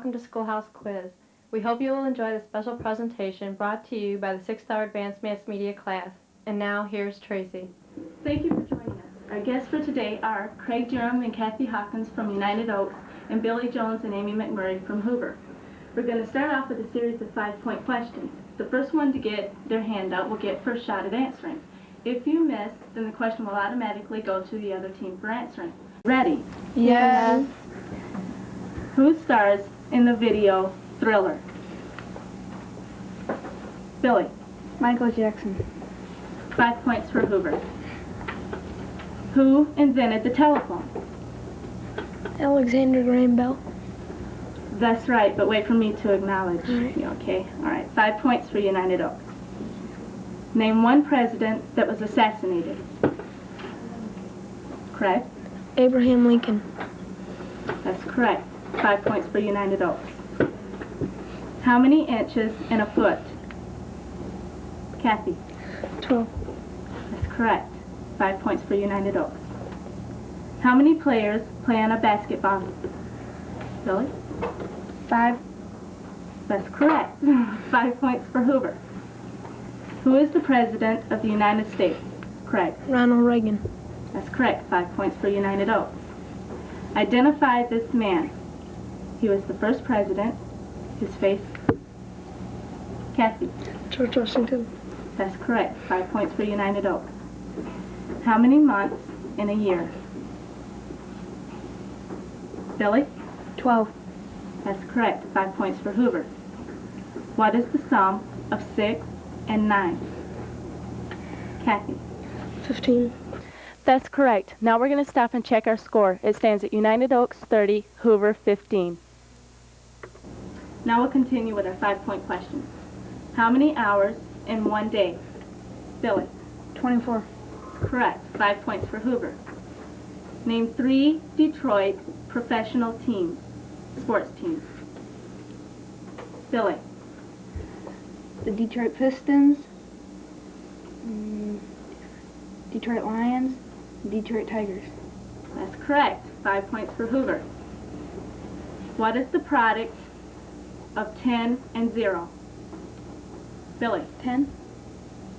welcome to Schoolhouse Quiz. We hope you will enjoy the special presentation brought to you by the 6th Hour Advanced Mass Media class. And now, here's Tracy. Thank you for joining us. Our guests for today are Kreg, Durham, and Kathy Hawkins from United Oaks, and Billy Jones and Amy McMurray from Hoover. We're going to start off with a series of 5-point questions. The first one to get their hand up will get first shot at answering. If you miss, then the question will automatically go to the other team for answering. Ready? Yes. Who stars in the video Thriller? Billy. Michael Jackson. 5 points for Hoover. Who invented the telephone? Alexander Graham Bell. That's right, but wait for me to acknowledge. Right. You okay? All right, 5 points for United Oaks. Name one president that was assassinated. Correct? Abraham Lincoln. That's correct. 5 points for United Oaks. How many inches in a foot? Kathy. 12. That's correct. 5 points for United Oaks. How many players play on a basketball? Billy? 5. That's correct. 5 points for Hoover. Who is the President of the United States? Kreg. Ronald Reagan. That's correct. 5 points for United Oaks. Identify this man. He was the first president. His face? Kathy. George Washington. That's correct. 5 points for United Oaks. How many months in a year? Billy? 12. That's correct. 5 points for Hoover. What is the sum of 6 and 9? Kathy. 15. That's correct. Now we're going to stop and check our score. It stands at United Oaks 30, Hoover 15. Now we'll continue with our 5-point questions. How many hours in one day? Billy. 24. Correct. 5 points for Hoover. Name 3 Detroit professional teams, sports teams. Billy. The Detroit Pistons. Detroit Lions. Detroit Tigers. That's correct. 5 points for Hoover. What is the product of 10 and 0? Billy. 10.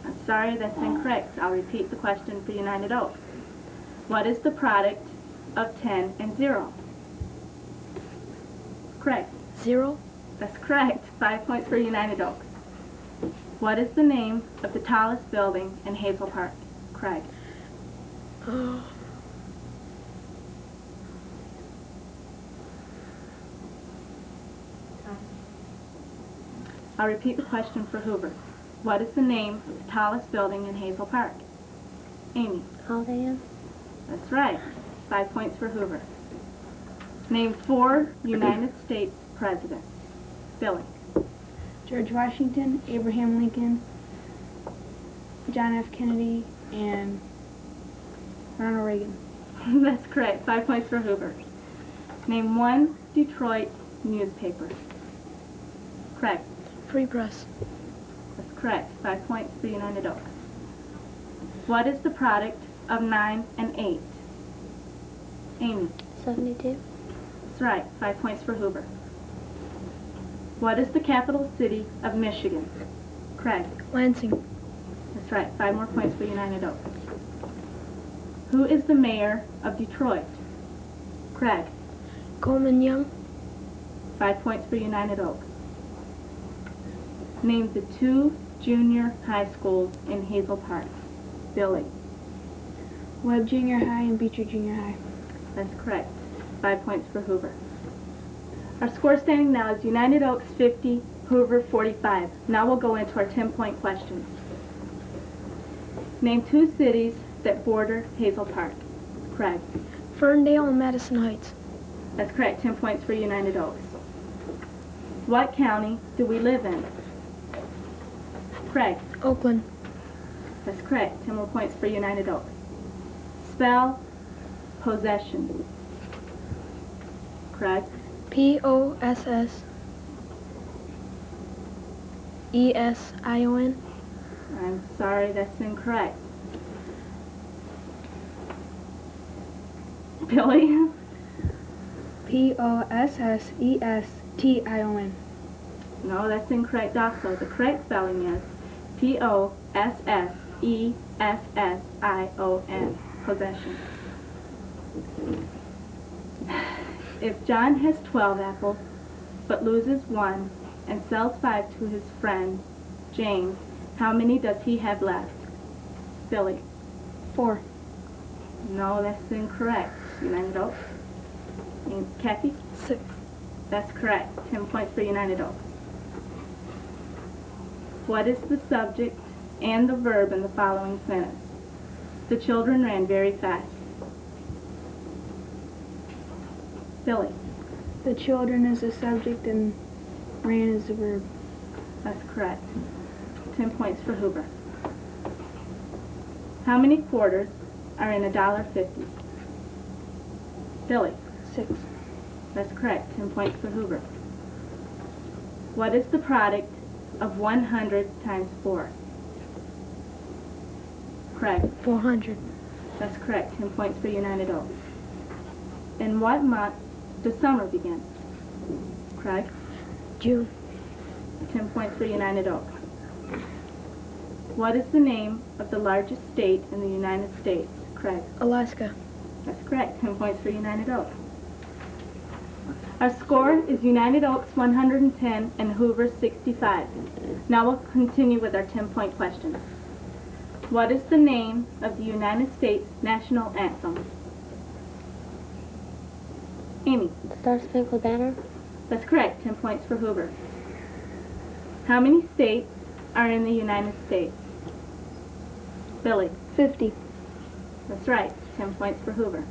I'm sorry, that's incorrect. I'll repeat the question for United Oaks. What is the product of 10 and 0? Kreg. 0. That's correct. 5 points for United Oaks. What is the name of the tallest building in Hazel Park? Kreg. I'll repeat the question for Hoover. What is the name of the tallest building in Hazel Park? Amy. Holiday Inn. That's right. 5 points for Hoover. Name 4 United States presidents. Billy. George Washington, Abraham Lincoln, John F. Kennedy, and Ronald Reagan. That's correct. 5 points for Hoover. Name 1 Detroit newspaper. Kreg. Free Press. That's correct. 5 points for United Oaks. What is the product of 9 and 8? Amy. 72. That's right. 5 points for Hoover. What is the capital city of Michigan? Kreg. Lansing. That's right. 5 more points for United Oaks. Who is the mayor of Detroit? Kreg. Coleman Young. 5 points for United Oaks. Name the 2 junior high schools in Hazel Park. Billy. Webb Junior High and Beecher Junior High. That's correct. 5 points for Hoover. Our score standing now is United Oaks 50, Hoover 45. Now we'll go into our 10-point questions. Name 2 cities that border Hazel Park. Kreg. Ferndale and Madison Heights. That's correct. 10 points for United Oaks. What county do we live in? Kreg. Oakland. That's correct. 10 more points for United Oaks. Spell possession. Kreg. Possession. I'm sorry, that's incorrect. Billy? Possession. T-I-O-N. No, that's incorrect also. The correct spelling is Possession. Possession. If John has 12 apples, but loses one and sells 5 to his friend, James, how many does he have left? Billy. 4. No, that's incorrect. United Oaks. And Kathy? 6. That's correct. 10 points for United Oaks. What is the subject and the verb in the following sentence? The children ran very fast. Billy. The children is the subject and ran is the verb. That's correct. 10 points for Hoover. How many quarters are in $1.50? Billy. 6. That's correct. 10 points for Hoover. What is the product of 100 times 4? Kreg. 400. That's correct. 10 points for United Oaks. In what month does summer begin? Kreg. June. 10 points for United Oaks. What is the name of the largest state in the United States? Kreg. Alaska. That's correct. 10 points for United Oaks. Our score is United Oaks 110 and Hoover 65. Now we'll continue with our 10-point questions. What is the name of the United States national anthem? Amy. Star Spangled Banner. That's correct. 10 points for Hoover. How many states are in the United States? Billy. 50. That's right. 10 points for Hoover.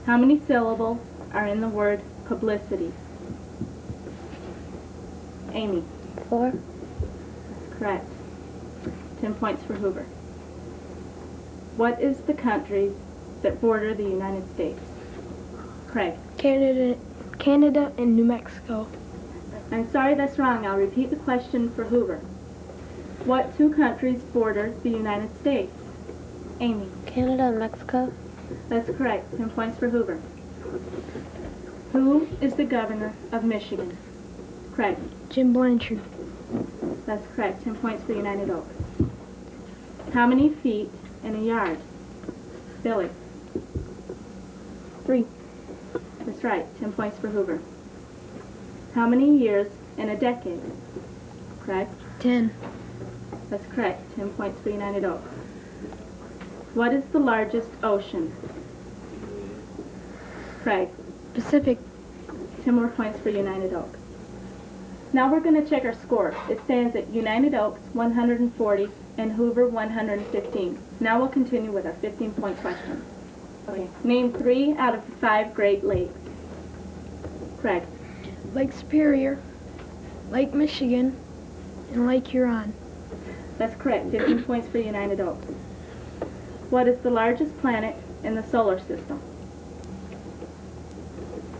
How many syllables are in the word publicity? Amy. 4. That's correct. 10 points for Hoover. What is the countries that border the United States? Kreg. Canada and New Mexico. I'm sorry, that's wrong. I'll repeat the question for Hoover. What 2 countries border the United States? Amy. Canada and Mexico. That's correct. 10 points for Hoover. Who is the governor of Michigan? Kreg. Jim Blanchard. That's correct. 10 points for United Oaks. How many feet in a yard? Billy. 3. That's right. 10 points for Hoover. How many years in a decade? Kreg. 10. That's correct. 10 points for United Oaks. What is the largest ocean? Kreg. Pacific. 10 more points for United Oaks. Now we're going to check our score. It stands at United Oaks 140 and Hoover 115. Now we'll continue with our 15-point question. Okay. Name 3 out of the 5 Great Lakes. Kreg. Lake Superior, Lake Michigan, and Lake Huron. That's correct. 15 points for United Oaks. What is the largest planet in the solar system?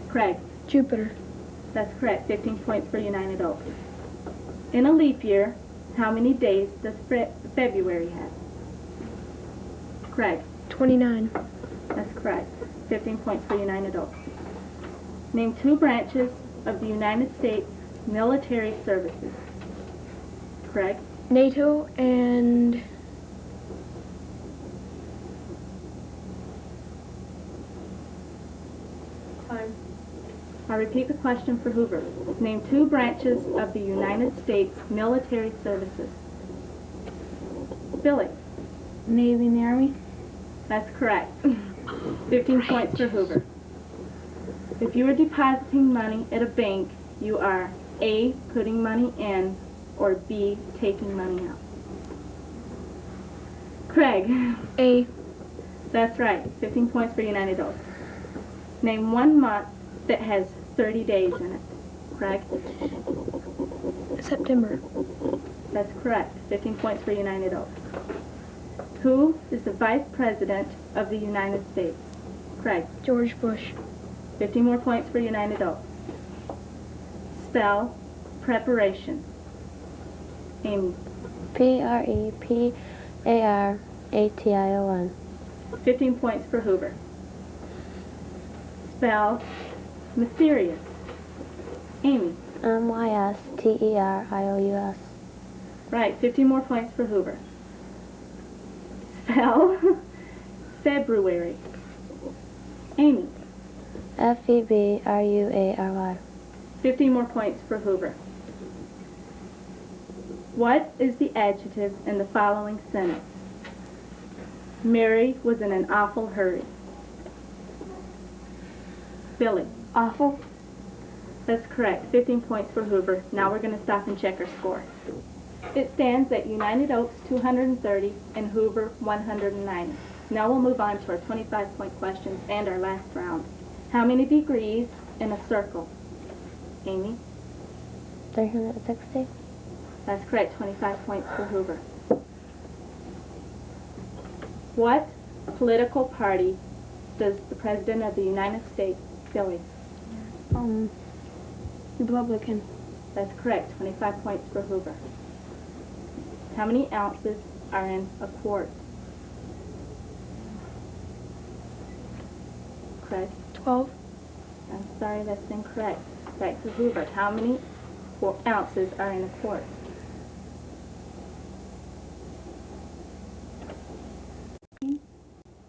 Kreg. Jupiter. That's correct. 15 points for United Oaks. In a leap year, how many days does February have? Kreg. 29. That's correct. 15 points for United Oaks. Name 2 branches of the United States military services. Kreg. NATO and Time. I'll repeat the question for Hoover. Name 2 branches of the United States military services. Billy. Navy and the Army. That's correct. 15 points for Hoover. If you are depositing money at a bank, you are A, putting money in, or B, taking money out. Kreg. A. That's right. 15 points for United Oaks. Name 1 month that has 30 days in it. Kreg. September. That's correct. 15 points for United Oaks. Who is the Vice President of the United States? Kreg. George Bush. 15 more points for United Oaks. Spell preparation. Amy. Preparation. 15 points for Hoover. Spell mysterious. Amy. MYSTERIOUS. Right, 50 more points for Hoover. Spell February. Amy. FEBRUARY. 50 more points for Hoover. What is the adjective in the following sentence? Mary was in an awful hurry. Billy. Awful. That's correct. 15 points for Hoover. Now we're going to stop and check our score. It stands at United Oaks 230 and Hoover 190. Now we'll move on to our 25-point questions and our last round. How many degrees in a circle? Amy? 360. That's correct. 25 points for Hoover. What political party does the President of the United States, Billy? Republican. That's correct. 25 points for Hoover. How many ounces are in a quart? Kreg? 12. I'm sorry, that's incorrect. Back to Hoover. How many ounces are in a quart?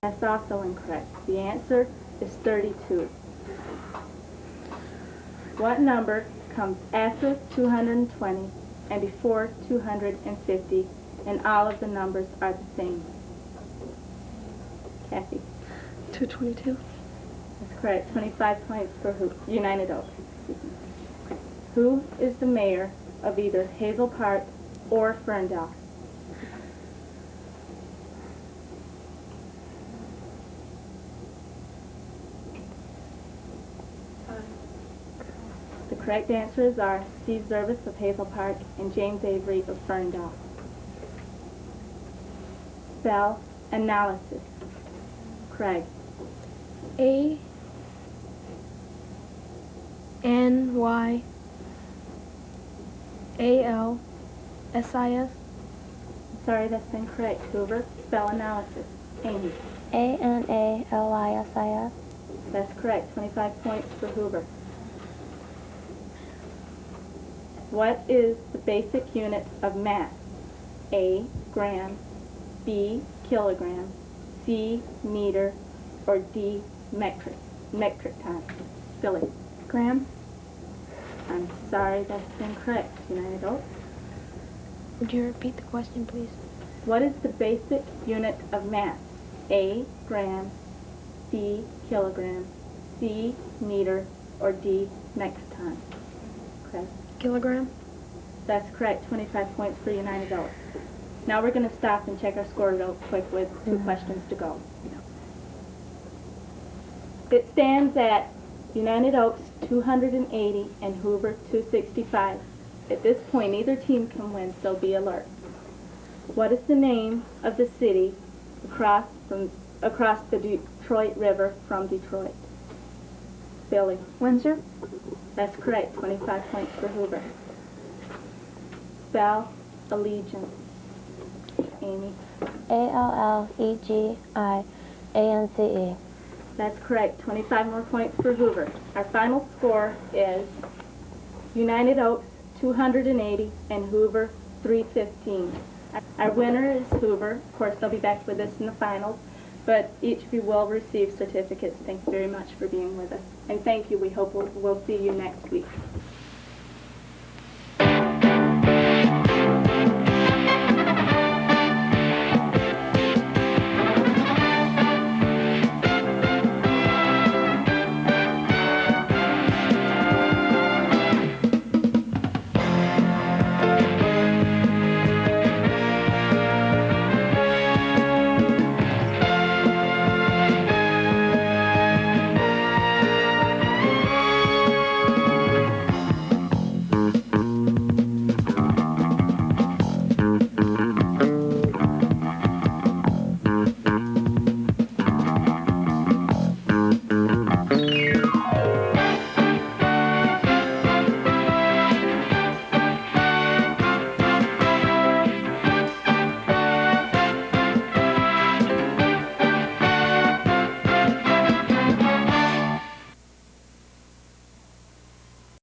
That's also incorrect. The answer is 32. What number comes after 220 and before 250, and all of the numbers are the same? Kathy? 222. That's correct. 25 points for United Oaks. Who is the mayor of either Hazel Park or Ferndale? The correct answers are Steve Zervis of Hazel Park and James Avery of Ferndale. Spell analysis. Kreg. ANYALSIS. Sorry, that's incorrect. Hoover. Spell analysis. Amy. ANALISIS. That's correct. 25 points for Hoover. What is the basic unit of mass? A, gram, B, kilogram, C, meter, or D, metric ton? Billy. Gram. I'm sorry, that's incorrect. United Oaks. Would you repeat the question, please? What is the basic unit of mass? A, gram, B, kilogram, C, meter, or D, metric ton? Okay. Kilogram. That's correct. 25 points for United Oaks. Now we're going to stop and check our score real quick with 2 questions to go. It stands at United Oaks 280 and Hoover 265. At this point, either team can win, so be alert. What is the name of the city across the Detroit River from Detroit? Billy. Windsor. That's correct. 25 points for Hoover. Spell allegiance. Amy. ALLEGIANCE. That's correct. 25 more points for Hoover. Our final score is United Oaks 280 and Hoover 315. Our winner is Hoover. Of course, they'll be back with us in the finals, but each of you will receive certificates. Thank you very much for being with us. And thank you. We hope we'll see you next week.